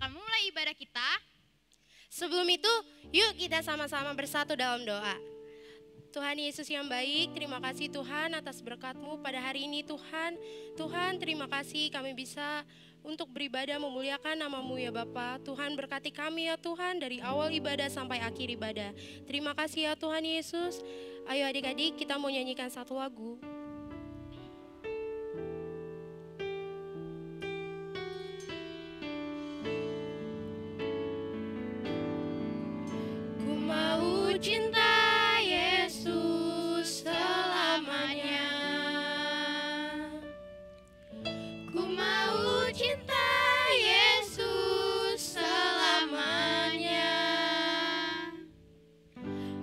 akan mulai ibadah kita. Sebelum itu, yuk kita sama-sama bersatu dalam doa. Tuhan Yesus yang baik, terima kasih Tuhan atas berkat-Mu pada hari ini Tuhan. Tuhan, terima kasih kami bisa untuk beribadah memuliakan nama-Mu ya Bapa. Tuhan berkati kami ya Tuhan dari awal ibadah sampai akhir ibadah. Terima kasih ya Tuhan Yesus. Ayo adik-adik kita mau nyanyikan satu lagu. Ku mau cinta Yesus selamanya. Ku mau cinta Yesus selamanya.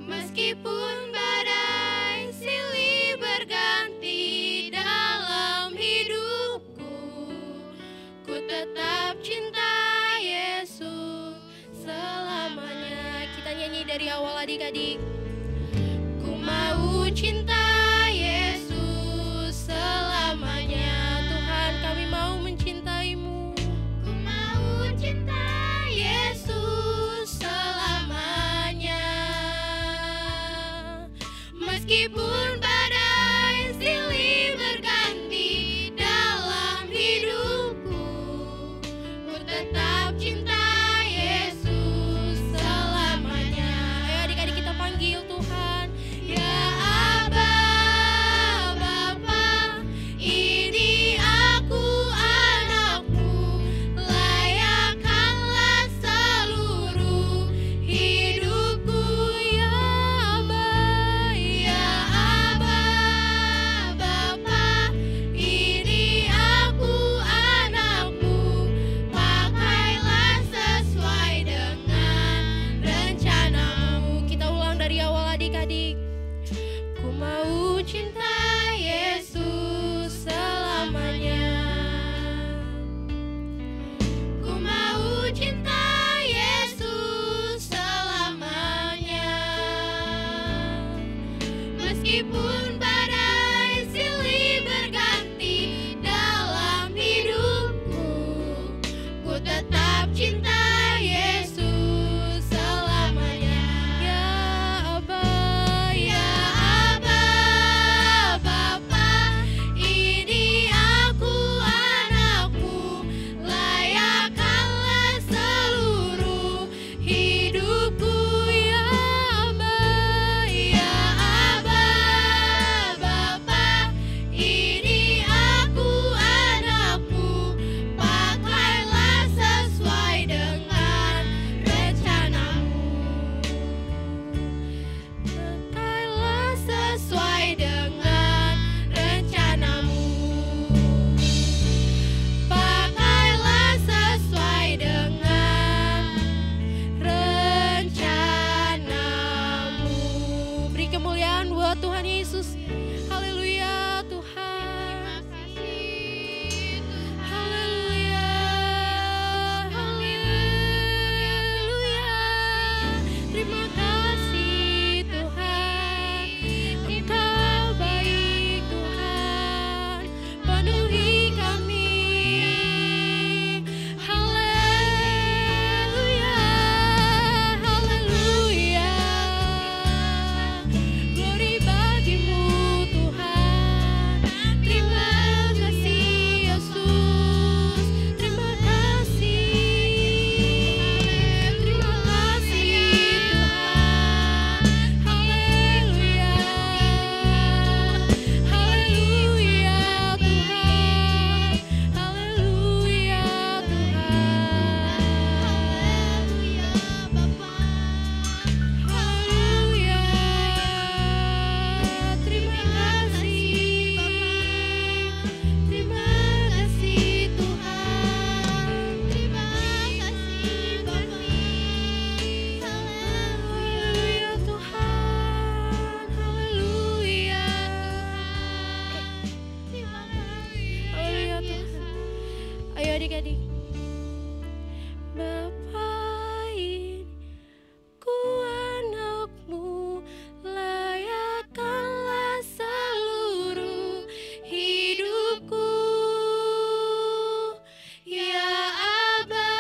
Meskipun badai silih berganti dalam hidupku, ku tetap cinta Yesus selamanya. Kita nyanyi dari awal adik-adik. Ku mau cinta Yesus selamanya. Tuhan, kami mau mencintai-Mu. Ku mau cinta Yesus selamanya. Meskipun badai silih berganti dalam hidupku, ku tetap cinta Yesus selamanya. Ayo adik-adik kita panggil Tuhan. Ya Aba, Bapa, ini aku anakmu, layakkanlah seluruh hidupku. Ya Aba, Bapa, ini aku anakmu, pakailah sesuai dengan rencanamu. Kita ulang dari awal adik-adik. Ku mau cinta Yesus selamanya. Ku mau cinta Yesus selamanya. Meskipun badai silih berganti dalam hidupku, ku tetap cinta Yesus selamanya. Ya Aba, Bapa, ini aku anakmu, layakkanlah seluruh hidupku. Ya Aba, Bapa, ini aku anakmu, pakailah sesuai dengan rencanamu. Pakailah sesuai dengan rencanamu. Pakailah sesuai dengan rencanamu. Beri kemuliaan buat Tuhan Yesus. Haleluya Tuhan. Haleluya. Haleluya. Terima kasih Tuhan. Engkau baik Tuhan. Penuhi kami. Haleluya. Haleluya. Glory bagimu Tuhan. Terima kasih Yesus. Terima kasih. Terima kasih Tuhan. Haleluya. Haleluya Tuhan. Haleluya Tuhan. Haleluya Bapa. Haleluya. Terima kasih Bapa. Terima kasih Tuhan. Terima kasih Bapa. Haleluya Tuhan. Haleluya. Haleluya Tuhan. Ayo adik-adik. Bapa, ini ku anakmu, layakkanlah seluruh hidupku. Ya Aba,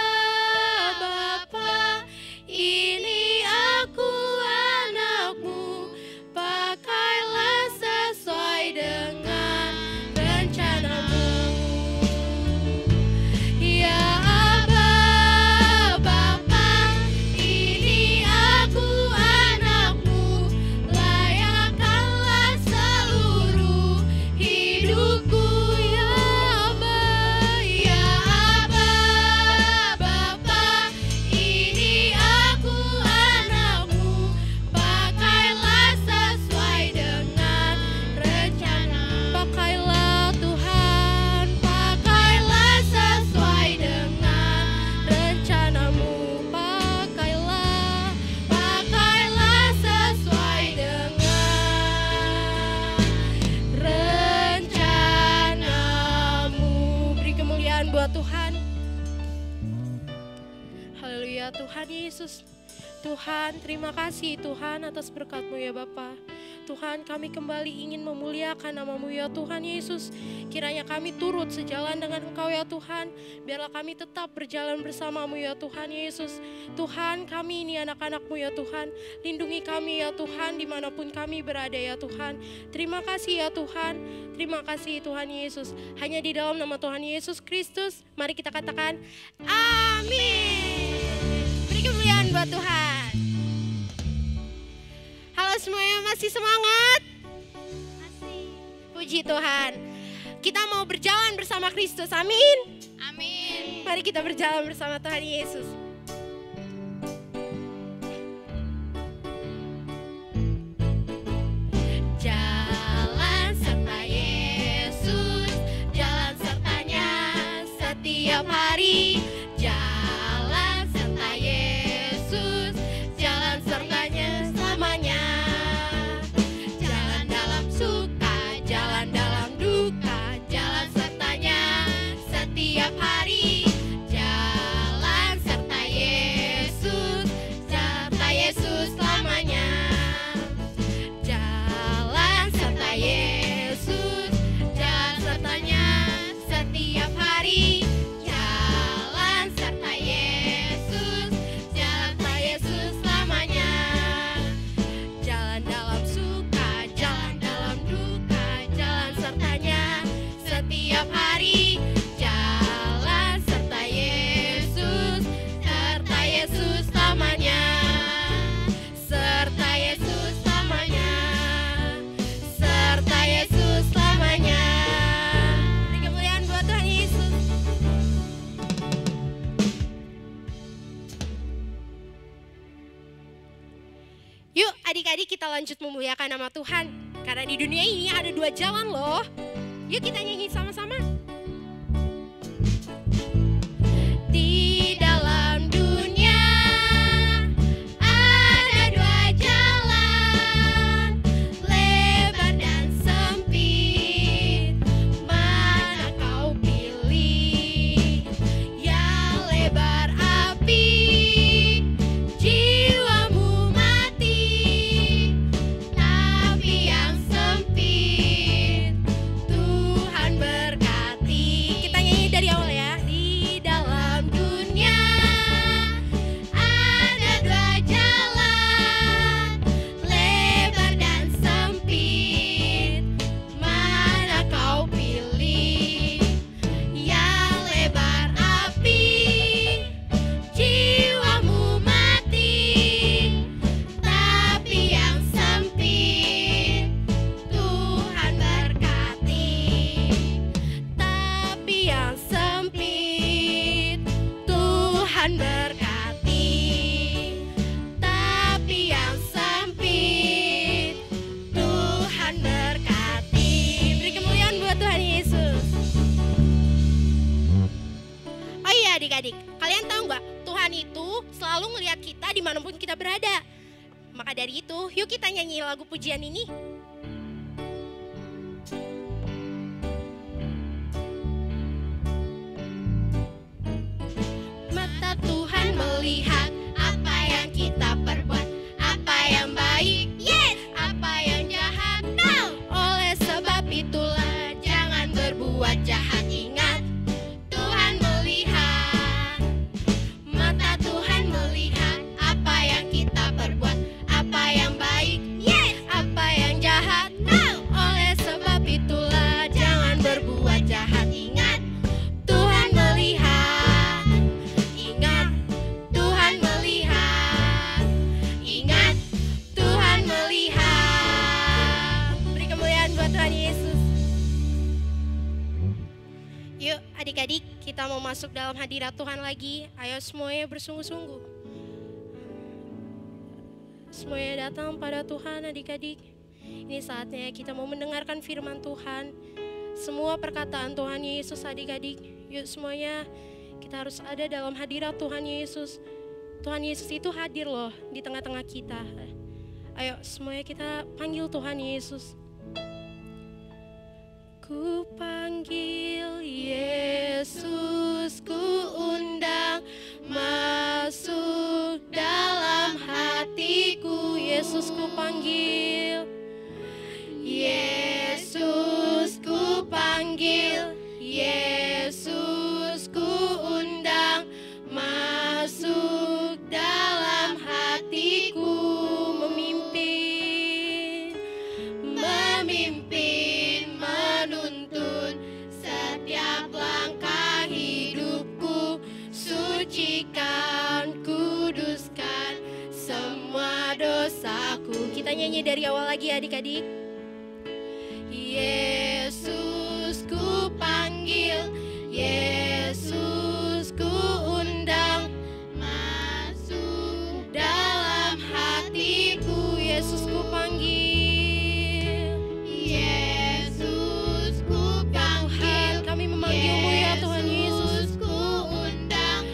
buat Tuhan. Haleluya Tuhan Yesus. Tuhan, terima kasih Tuhan atas berkat-Mu ya Bapa. Tuhan, kami kembali ingin memuliakan nama-Mu ya Tuhan Yesus. Kiranya kami turut sejalan dengan Engkau ya Tuhan. Biarlah kami tetap berjalan bersama-Mu ya Tuhan Yesus. Tuhan, kami ini anak-anak-Mu ya Tuhan. Lindungi kami ya Tuhan dimanapun kami berada ya Tuhan. Terima kasih ya Tuhan. Terima kasih Tuhan Yesus. Hanya di dalam nama Tuhan Yesus Kristus, mari kita katakan amin. Beri kemuliaan buat Tuhan. Halo semuanya, masih semangat? Masih. Puji Tuhan. Kita mau berjalan bersama Kristus, amin. Amin. Mari kita berjalan bersama Tuhan Yesus. Jalan serta Yesus, jalan sertanya setiap hari. Jalan serta Yesus, jalan sertanya selamanya. Jalan dalam suka, jalan dalam duka, jalan sertanya setiap hari. Jalan serta Yesus selamanya. Jalan serta Yesus, jalan sertanya setiap hari. Jalan serta Yesus selamanya. Jalan dalam suka, jalan dalam duka, jalan sertanya setiap hari. Jalan serta Yesus selamanya. Serta Yesus selamanya. Serta Yesus selamanya. Beri kemuliaan buat Tuhan Yesus. Yuk adik-adik kita lanjut memuliakan nama Tuhan. Karena di dunia ini ada 2 jalan loh. Yuk kita nyanyi sama-sama. Di dalam dunia ada 2 jalan, lebar dan sempit. Mana kau pilih? Yang lebar api, jiwamu mati. Tapi yang sempit, Tuhan berkati. Kita nyanyi dari awal ya. Di dalam dunia ada 2 jalan, lebar dan sempit. Mana kau pilih? Yang lebar api, jiwamu mati. Tapi yang sempit, Tuhan berkati. Tapi yang sempit, Tuhan berkati. Tapi yang sempit, Tuhan berkati. Beri kemuliaan buat Tuhan Yesus. Oh iya adik-adik, kalian tahu nggak? Tuhan itu selalu ngelihat kita dimanapun kita berada. Maka dari itu, yuk kita nyanyi lagu pujian ini. Mata Tuhan melihat apa yang kita perbuat, apa yang baik, yes, apa yang jahat, no. Oleh sebab itulah jangan berbuat jahat. Ingat, Tuhan melihat. Mata Tuhan melihat apa yang kita perbuat, apa yang baik, yes, apa yang jahat, no. Oleh sebab itulah jangan berbuat jahat. Ingat, Tuhan melihat. Ingat, Tuhan melihat. Ingat, Tuhan melihat. Beri kemuliaan buat Tuhan Yesus. Yuk adik-adik, kita mau masuk dalam hadirat Tuhan lagi. Ayo semuanya bersungguh-sungguh. Semuanya datang pada Tuhan adik-adik. Ini saatnya kita mau mendengarkan firman Tuhan. Semua perkataan Tuhan Yesus adik-adik. Yuk semuanya kita harus ada dalam hadirat Tuhan Yesus. Tuhan Yesus itu hadir loh di tengah-tengah kita. Ayo semuanya kita panggil Tuhan Yesus. Ku panggil Yesus. hatiku. Yesus ku panggil, Yesus ku panggil, Yesus ku undang masuk dalam hatiku. Memimpin, menuntun setiap langkah hidupku. Sucikan, kuduskan semua dosaku. Kita nyanyi dari awal lagi adik-adik. Yesus ku panggil, Yesus ku undang masuk dalam hatiku. Yesus ku panggil, Yesus ku panggil, kami memanggilmu ya Tuhan Yesus. Ku undang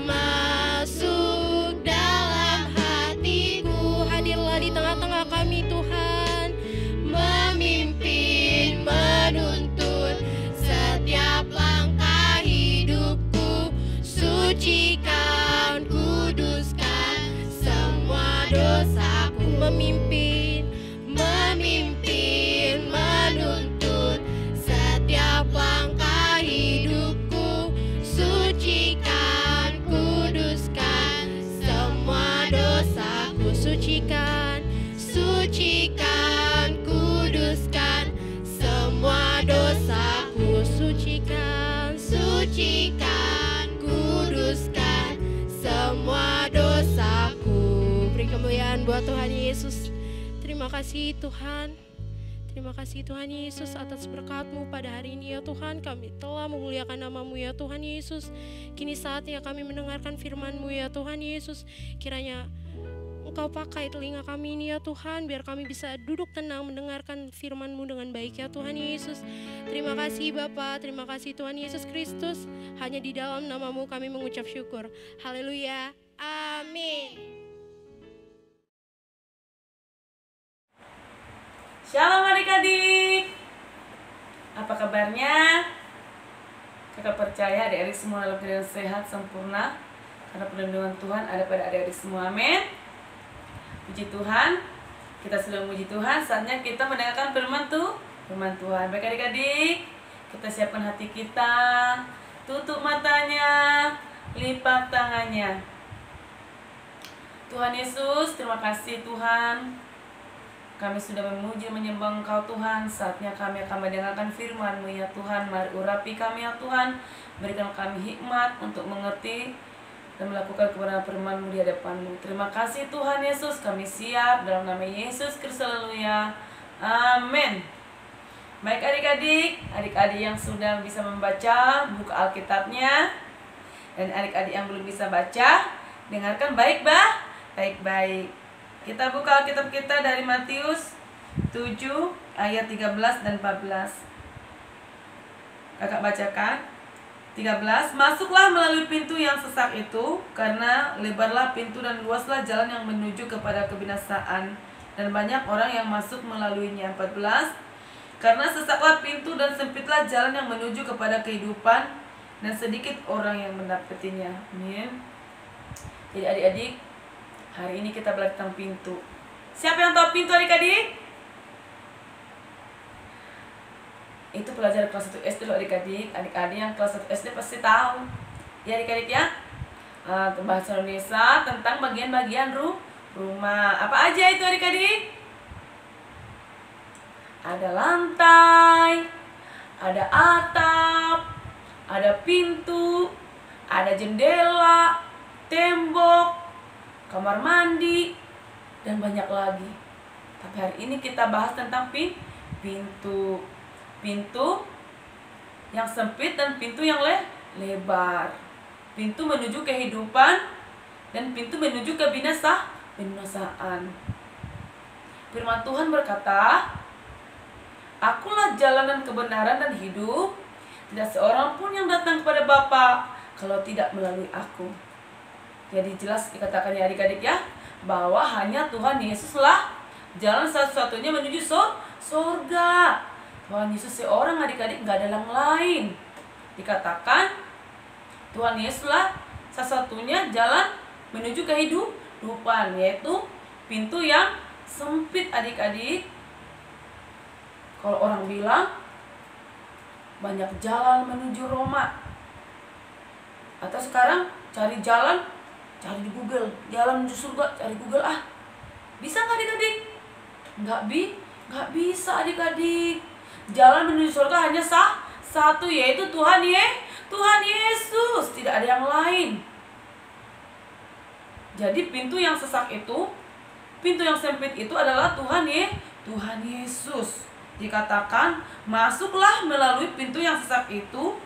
masuk dalam hatiku. Hadirlah di tengah-tengah kami Tuhan. Memimpin, menuntun setiap langkah hidupku. Sucikan, kuduskan semua dosaku. Memimpin, menuntun setiap langkah hidupku. Sucikan, kuduskan semua dosaku. Sucikan, kuduskan semua dosaku. Sucikan, kuduskan semua dosaku. Beri kemuliaan buat Tuhan Yesus. Terima kasih Tuhan. Terima kasih Tuhan Yesus atas berkat-Mu pada hari ini ya Tuhan. Kami telah memuliakan nama-Mu ya Tuhan Yesus. Kini saatnya kami mendengarkan firman-Mu ya Tuhan Yesus. Kiranya Engkau pakai telinga kami ini ya Tuhan, biar kami bisa duduk tenang mendengarkan firman-Mu dengan baik ya Tuhan Yesus. Terima kasih Bapa, terima kasih Tuhan Yesus Kristus. Hanya di dalam nama-Mu kami mengucap syukur. Haleluya, amin. Shalom adik-adik, apa kabarnya? Kakak percaya adik-adik semua dalam keadaan sehat sempurna, karena perlindungan Tuhan ada pada adik-adik semua, amin. Puji Tuhan, kita sudah memuji Tuhan, saatnya kita mendengarkan firman Tuhan. Baik adik-adik, kita siapkan hati kita, tutup matanya, lipat tangannya. Tuhan Yesus, terima kasih Tuhan. Kami sudah memuji menyembah Engkau Tuhan. Saatnya kami akan mendengarkan firman-Mu ya Tuhan. Mari urapi kami ya Tuhan. Berikan kami hikmat untuk mengerti dan melakukan kebenaran firman-Mu di hadapan-Mu. Terima kasih Tuhan Yesus. Kami siap dalam nama Yesus Kristus. Haleluya, amin. Baik adik-adik yang sudah bisa membaca buku Alkitabnya, dan adik-adik yang belum bisa baca, dengarkan baik-baik. Kita buka Alkitab kita dari Matius 7 ayat 13 dan 14. Kakak bacakan. 13. Masuklah melalui pintu yang sesak itu, karena lebarlah pintu dan luaslah jalan yang menuju kepada kebinasaan, dan banyak orang yang masuk melaluinya. 14. Karena sesaklah pintu dan sempitlah jalan yang menuju kepada kehidupan, dan sedikit orang yang mendapatinya. Amin. Jadi adik-adik, hari ini kita belajar tentang pintu. Siapa yang tahu pintu adik-adik? Itu pelajaran kelas 1 SD loh adik-adik. Adik-adik yang kelas 1 SD pasti tahu. Ya adik-adik ya. Bahasa Indonesia tentang bagian-bagian rumah. Apa aja itu adik-adik? Ada lantai, ada atap, ada pintu, ada jendela, tembok, kamar mandi, dan banyak lagi. Tapi hari ini kita bahas tentang pintu. Pintu yang sempit dan pintu yang lebar. Pintu menuju kehidupan dan pintu menuju kebinasaan. Firman Tuhan berkata, Akulah jalan dan kebenaran dan hidup. Tidak seorang pun yang datang kepada Bapa kalau tidak melalui aku. Jadi jelas dikatakan ya adik-adik ya, bahwa hanya Tuhan Yesuslah jalan satu-satunya menuju surga. Tuhan Yesus seorang adik-adik, gak ada yang lain. Dikatakan Tuhan Yesuslah satu-satunya jalan menuju kehidupan, yaitu pintu yang sempit adik-adik. Kalau orang bilang banyak jalan menuju Roma. Atau sekarang cari jalan, cari di Google, jalan menuju surga, cari Google ah. Bisa nggak adik-adik? Nggak bisa adik-adik. Jalan menuju surga hanya satu, yaitu Tuhan Yesus, tidak ada yang lain. Jadi pintu yang sesak itu, pintu yang sempit itu adalah Tuhan Yesus. Dikatakan, masuklah melalui pintu yang sesak itu,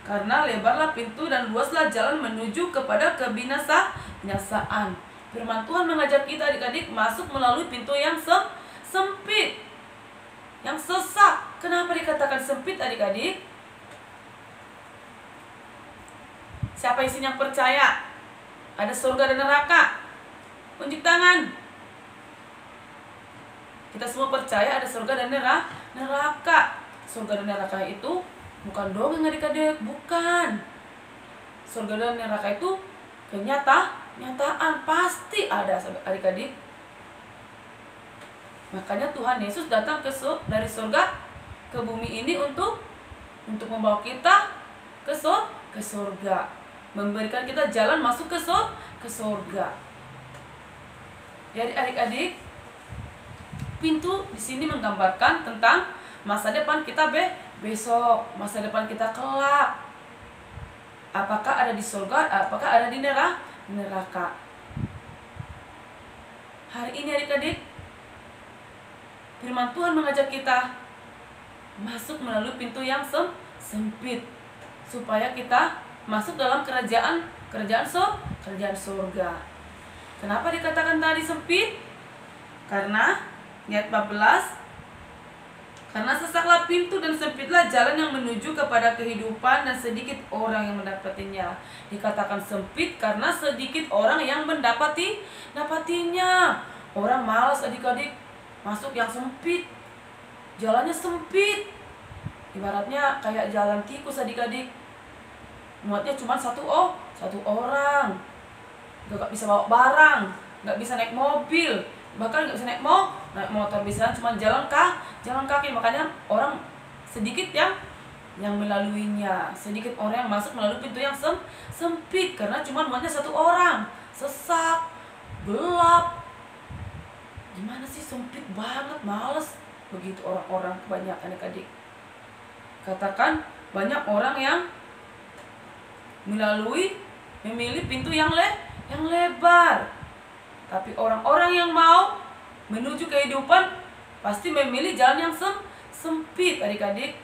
karena lebarlah pintu dan luaslah jalan menuju kepada kebinasaan. Firman Tuhan mengajak kita adik-adik masuk melalui pintu yang sempit, yang sesak. Kenapa dikatakan sempit adik-adik? Siapa di sini yang percaya ada surga dan neraka? Unjuk tangan. Kita semua percaya ada surga dan neraka. Surga dan neraka itu bukan dongeng adik-adik, bukan. Surga dan neraka itu kenyataan, pasti ada adik-adik. Makanya Tuhan Yesus datang dari surga ke bumi ini untuk membawa kita ke surga, memberikan kita jalan masuk ke surga. Jadi adik-adik, pintu di sini menggambarkan tentang masa depan kita besok, masa depan kita kelak. Apakah ada di surga, apakah ada di neraka. Hari ini adik-adik, firman Tuhan mengajak kita masuk melalui pintu yang sempit, supaya kita masuk dalam kerajaan surga. Kenapa dikatakan tadi sempit? Karena ayat 14, karena sesaklah pintu dan sempitlah jalan yang menuju kepada kehidupan dan sedikit orang yang mendapatinya. Dikatakan sempit karena sedikit orang yang mendapatinya. Orang malas adik-adik masuk yang sempit, jalannya sempit. Ibaratnya kayak jalan tikus adik-adik, muatnya cuma satu orang, gak bisa bawa barang, gak bisa naik mobil, bahkan gak bisa naik motor, bisa cuma jalan kaki. Makanya orang sedikit yang melaluinya, sedikit orang yang masuk melalui pintu yang sempit, karena cuma muatnya satu orang, sesak, gelap. Gimana sih, sempit banget, males begitu orang-orang kebanyakan adik-adik. Katakan banyak orang yang memilih pintu yang lebar. Tapi orang-orang yang mau menuju kehidupan pasti memilih jalan yang sempit adik-adik.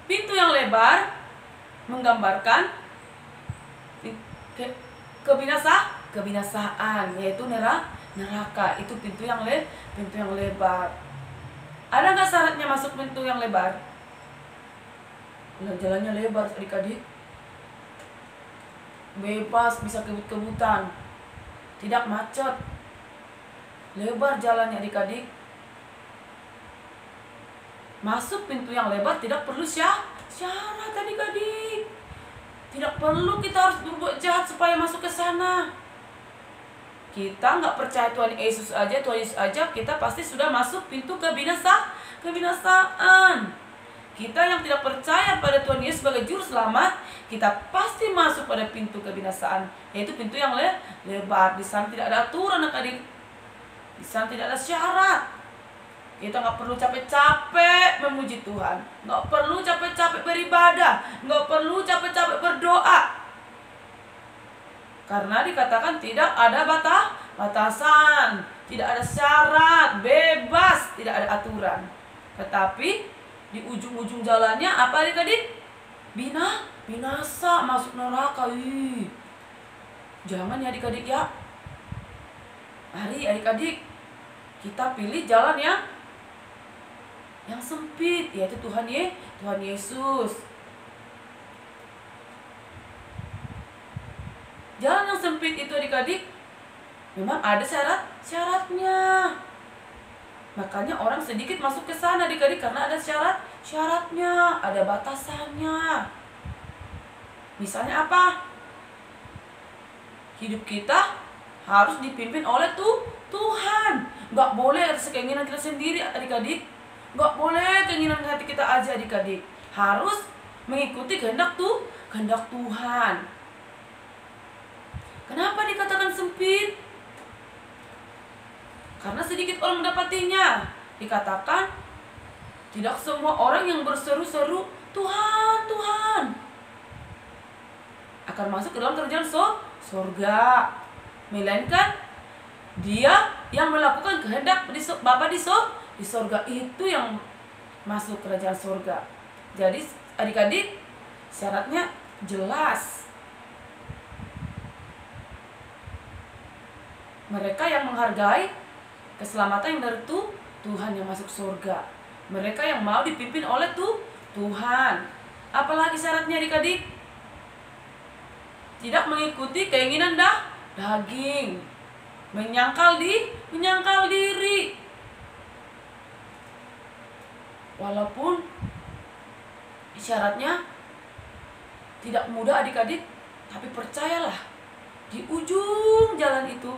Pintu yang lebar menggambarkan kebinasaan, yaitu neraka. Itu pintu yang lebar. Ada nggak syaratnya masuk pintu yang lebar? Jalannya lebar adik-adik, bebas, bisa kebut-kebutan, tidak macet, lebar jalannya adik-adik. Masuk pintu yang lebar tidak perlu syarat adik-adik. Tidak perlu kita harus berbuat jahat supaya masuk ke sana. Kita nggak percaya Tuhan Yesus aja, kita pasti sudah masuk pintu kebinasaan. Kita yang tidak percaya pada Tuhan Yesus sebagai juru selamat, kita pasti masuk pada pintu kebinasaan, yaitu pintu yang lebar. Di sana tidak ada aturan adik. Di sana tidak ada syarat. Kita nggak perlu capek-capek memuji Tuhan, nggak perlu capek-capek beribadah, nggak perlu capek-capek berdoa, karena dikatakan tidak ada batasan, tidak ada syarat, bebas, tidak ada aturan. Tetapi di ujung-ujung jalannya apa adik-adik? Binasa, masuk neraka. Jangan ya adik-adik ya. Mari adik-adik, kita pilih jalan yang sempit, yaitu Tuhan Yesus. Jalan yang sempit itu adik-adik memang ada syaratnya. Makanya orang sedikit masuk ke sana adik-adik, karena ada syaratnya, ada batasannya. Misalnya apa? Hidup kita harus dipimpin oleh Tuhan. Nggak boleh atas keinginan kita sendiri adik-adik. Nggak boleh keinginan hati kita aja adik-adik. Harus mengikuti kehendak Tuhan. Kenapa dikatakan sempit? Karena sedikit orang mendapatinya. Dikatakan tidak semua orang yang berseru-seru Tuhan, Tuhan akan masuk ke dalam kerajaan surga, melainkan dia yang melakukan kehendak Bapa di surga itu yang masuk kerajaan surga. Jadi adik-adik, syaratnya jelas. Mereka yang menghargai keselamatan yang dari Tuhan yang masuk surga. Mereka yang mau dipimpin oleh Tuhan. Apalagi syaratnya adik-adik? Tidak mengikuti keinginan daging, menyangkal diri. Walaupun syaratnya tidak mudah adik-adik, tapi percayalah, di ujung jalan itu,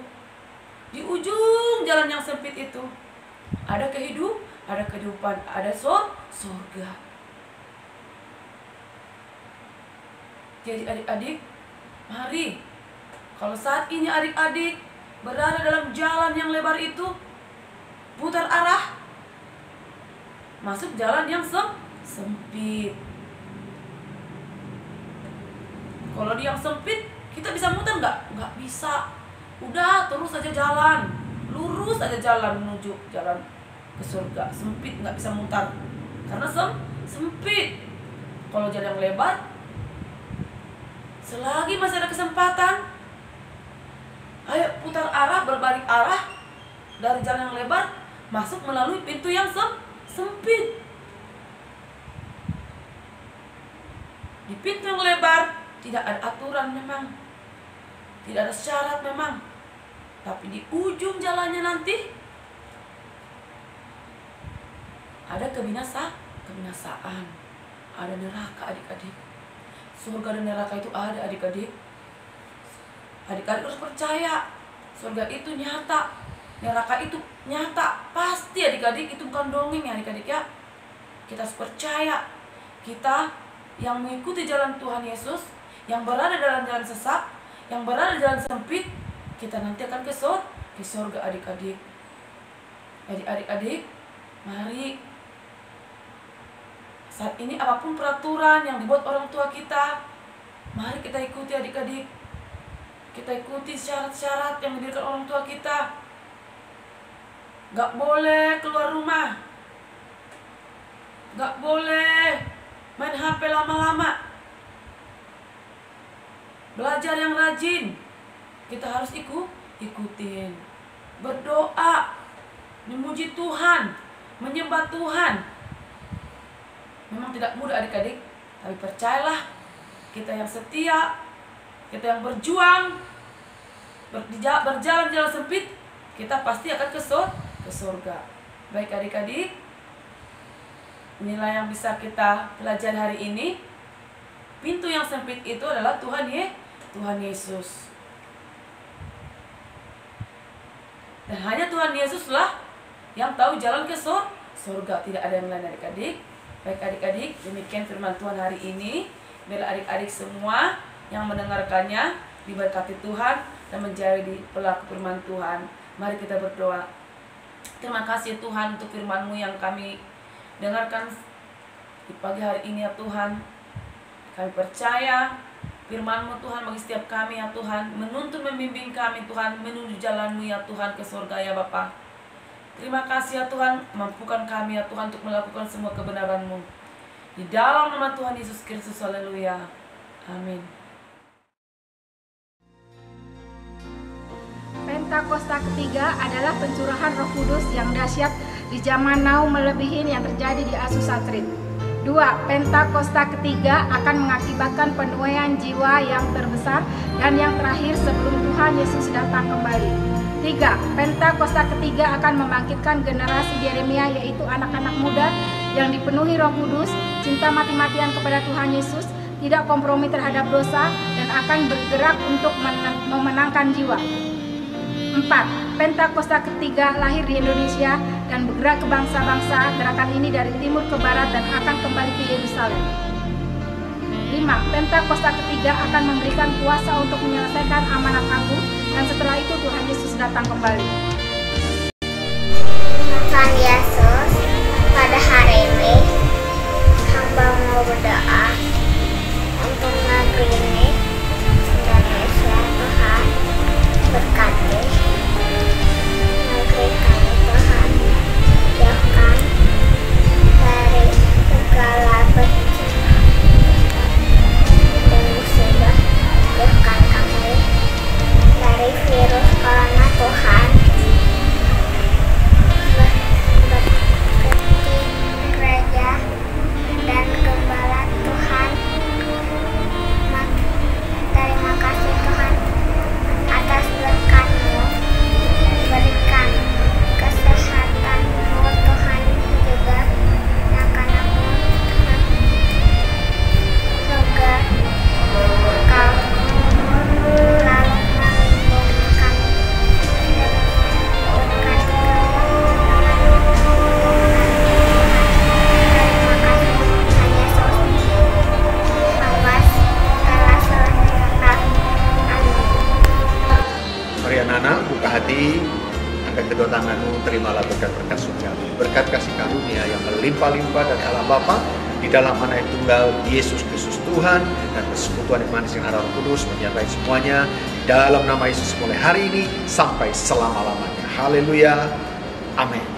di ujung jalan yang sempit itu, ada kehidupan, ada surga. Jadi adik-adik, mari, kalau saat ini adik-adik berada dalam jalan yang lebar itu, putar arah, masuk jalan yang sempit. Kalau di yang sempit, kita bisa muter nggak? Nggak bisa. Udah, terus aja jalan, lurus aja jalan menuju jalan ke surga. Sempit, nggak bisa mutar, karena sempit. Kalau jalan yang lebar, selagi masih ada kesempatan, ayo putar arah, berbalik arah dari jalan yang lebar, masuk melalui pintu yang sempit. Di pintu yang lebar tidak ada aturan memang, tidak ada syarat memang, tapi di ujung jalannya nanti ada kebinasaan, ada neraka adik-adik. Surga dan neraka itu ada adik-adik. Adik-adik harus percaya, surga itu nyata, neraka itu nyata, pasti adik-adik, itu bukan dongeng ya adik-adik ya. Kita harus percaya, kita yang mengikuti jalan Tuhan Yesus, yang berada dalam jalan sesat, yang berada di jalan sempit, kita nanti akan ke surga adik-adik. Jadi adik-adik, mari. Saat ini apapun peraturan yang dibuat orang tua kita, mari kita ikuti adik-adik. Kita ikuti syarat-syarat yang diberikan orang tua kita. Gak boleh keluar rumah, gak boleh main HP lama-lama. Belajar yang rajin, kita harus ikutin. Berdoa, memuji Tuhan, menyembah Tuhan. Memang tidak mudah adik-adik, tapi percayalah, kita yang setia, kita yang berjuang, berjalan jalan sempit, kita pasti akan ke surga. Baik adik-adik, inilah yang bisa kita pelajari hari ini. Pintu yang sempit itu adalah Tuhan Yesus. Dan hanya Tuhan Yesuslah yang tahu jalan ke surga, tidak ada yang lain adik-adik. Baik adik-adik, demikian firman Tuhan hari ini. Biar adik-adik semua yang mendengarkannya diberkati Tuhan dan menjadi pelaku firman Tuhan. Mari kita berdoa. Terima kasih Tuhan untuk firman-Mu yang kami dengarkan di pagi hari ini ya Tuhan. Kami percaya firman-Mu Tuhan bagi setiap kami ya Tuhan, menuntun membimbing kami Tuhan menuju jalan-Mu ya Tuhan ke surga ya Bapa. Terima kasih ya Tuhan, mampukan kami ya Tuhan untuk melakukan semua kebenaran-Mu. Di dalam nama Tuhan Yesus Kristus, haleluya. Amin. Pentakosta ketiga adalah pencurahan Roh Kudus yang dahsyat di zaman now melebihi yang terjadi di Azusa Street. 2. Pentakosta ketiga akan mengakibatkan penuaian jiwa yang terbesar dan yang terakhir sebelum Tuhan Yesus datang kembali. 3. Pentakosta ketiga akan membangkitkan generasi Yeremia, yaitu anak-anak muda yang dipenuhi Roh Kudus, cinta mati-matian kepada Tuhan Yesus, tidak kompromi terhadap dosa, dan akan bergerak untuk memenangkan jiwa. 4. Pentakosta ketiga lahir di Indonesia dan bergerak ke bangsa-bangsa. Gerakan ini dari timur ke barat dan akan kembali ke Yerusalem. 5. Pentakosta ketiga akan memberikan kuasa untuk menyelesaikan amanat agung, dan setelah itu Tuhan Yesus datang kembali. Tuhan Yesus, pada hari ini hamba mau berdoa untuk negeri ini, Indonesia. Tuhan berkati negeri kami, Tuhan jauhkan dari segala bencana dan musibah, jauhkan kami dari virus corona, Tuhan. Berkati gereja dan gembala, Tuhan. Terima kasih Tuhan atas berkat-Mu, berikan kesehatan-Mu Tuhan, juga anak-anak-Mu Tuhan, semoga Engkau selalu melindungi kami, berkat terima kasih Tuhan Yesus, awas telah selesai. Amin. Mari anak-anak, buka hati, angkat kedua tanganmu, terimalah berkat-berkat surgawi. Berkat kasih karunia yang berlimpah-limpah dari Allah Bapa, di dalam Anak Tunggal Yesus Kristus Tuhan, dan persekutuan yang manis dengan Roh Kudus menyertai semuanya di dalam nama Yesus mulai hari ini sampai selama-lamanya. Haleluya. Amin.